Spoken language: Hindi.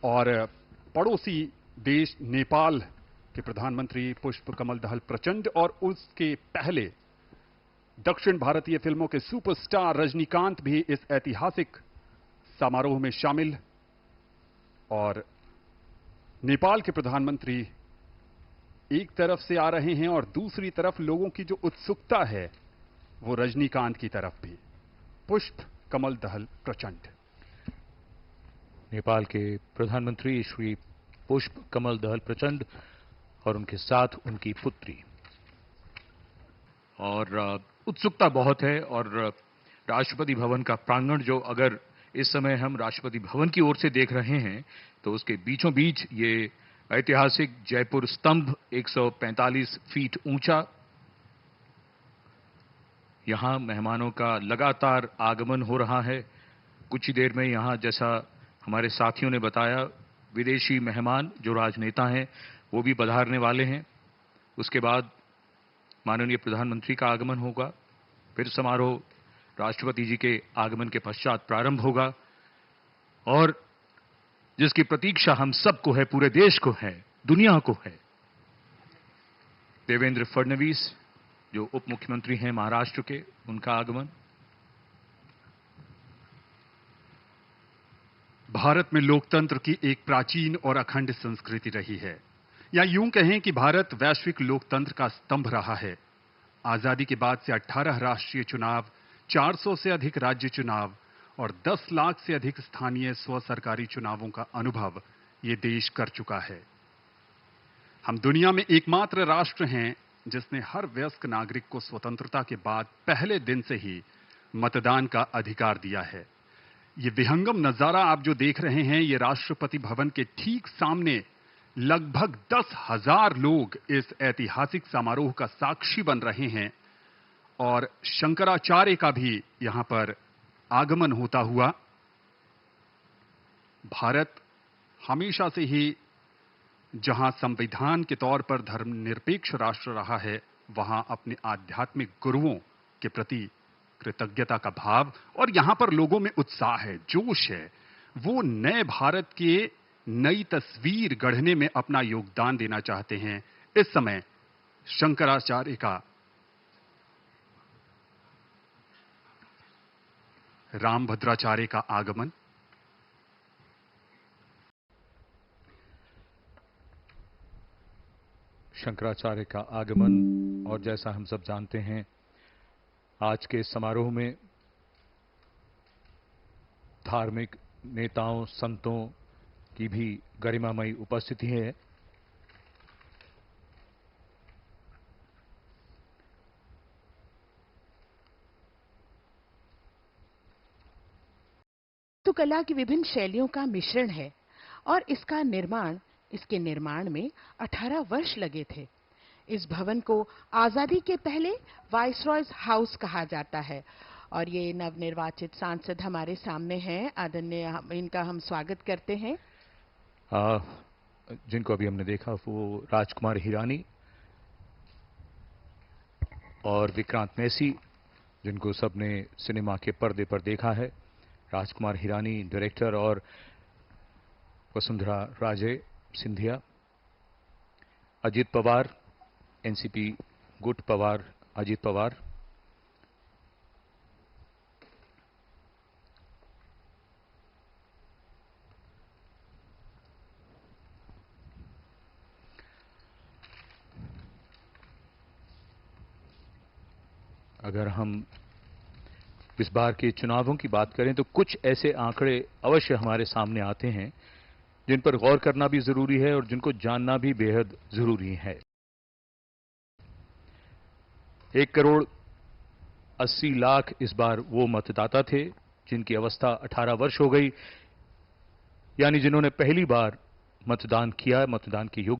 और पड़ोसी देश नेपाल के प्रधानमंत्री पुष्प कमल दहल प्रचंड और उसके पहले दक्षिण भारतीय फिल्मों के सुपरस्टार रजनीकांत भी इस ऐतिहासिक समारोह में शामिल। और नेपाल के प्रधानमंत्री एक तरफ से आ रहे हैं और दूसरी तरफ लोगों की जो उत्सुकता है वो रजनीकांत की तरफ भी। पुष्प कमल दहल प्रचंड। नेपाल के प्रधानमंत्री श्री पुष्प कमल दहल प्रचंड और उनके साथ उनकी पुत्री। और उत्सुकता बहुत है। और राष्ट्रपति भवन का प्रांगण जो अगर इस समय हम राष्ट्रपति भवन की ओर से देख रहे हैं तो उसके बीचों बीच ये ऐतिहासिक जयपुर स्तंभ 145 फीट ऊंचा, यहां मेहमानों का लगातार आगमन हो रहा है। कुछ ही देर में यहां, जैसा हमारे साथियों ने बताया, विदेशी मेहमान जो राजनेता हैं वो भी पधारने वाले हैं। उसके बाद माननीय प्रधानमंत्री का आगमन होगा, फिर समारोह राष्ट्रपति जी के आगमन के पश्चात प्रारंभ होगा और जिसकी प्रतीक्षा हम सबको है, पूरे देश को है, दुनिया को है। देवेंद्र फडणवीस जो उप मुख्यमंत्री हैं महाराष्ट्र के, उनका आगमन। भारत में लोकतंत्र की एक प्राचीन और अखंड संस्कृति रही है, या यूं कहें कि भारत वैश्विक लोकतंत्र का स्तंभ रहा है। आजादी के बाद से 18 राष्ट्रीय चुनाव, 400 से अधिक राज्य चुनाव और 10 लाख से अधिक स्थानीय स्व सरकारी चुनावों का अनुभव ये देश कर चुका है। हम दुनिया में एकमात्र राष्ट्र हैं जिसने हर वयस्क नागरिक को स्वतंत्रता के बाद पहले दिन से ही मतदान का अधिकार दिया है। ये विहंगम नजारा आप जो देख रहे हैं, ये राष्ट्रपति भवन के ठीक सामने लगभग 10,000 लोग इस ऐतिहासिक समारोह का साक्षी बन रहे हैं और शंकराचार्य का भी यहां पर आगमन होता हुआ। भारत हमेशा से ही जहां संविधान के तौर पर धर्मनिरपेक्ष राष्ट्र रहा है, वहां अपने आध्यात्मिक गुरुओं के प्रति कृतज्ञता का भाव और यहां पर लोगों में उत्साह है, जोश है। वो नए भारत के नई तस्वीर गढ़ने में अपना योगदान देना चाहते हैं। इस समय शंकराचार्य का, रामभद्राचार्य का आगमन। शंकराचार्य का आगमन। और जैसा हम सब जानते हैं, आज के समारोह में धार्मिक नेताओं, संतों की भी गरिमामयी उपस्थिति है। तो कला की विभिन्न शैलियों का मिश्रण है और इसके निर्माण में 18 वर्ष लगे थे। इस भवन को आजादी के पहले वाइसरॉयज हाउस कहा जाता है और ये नवनिर्वाचित सांसद हमारे सामने हैं। आदरणीय, इनका हम स्वागत करते हैं। जिनको अभी हमने देखा वो राजकुमार हिरानी और विक्रांत मैसी, जिनको सबने सिनेमा के पर्दे पर देखा है। राजकुमार हिरानी डायरेक्टर और वसुंधरा राजे सिंधिया। अजित पवार, एनसीपी गुट पवार, अजित पवार। अगर हम इस बार के चुनावों की बात करें तो कुछ ऐसे आंकड़े अवश्य हमारे सामने आते हैं जिन पर गौर करना भी जरूरी है और जिनको जानना भी बेहद जरूरी है। 1,80,00,000 इस बार वो मतदाता थे जिनकी अवस्था 18 वर्ष हो गई, यानी जिन्होंने पहली बार मतदान किया, मतदान के योग्य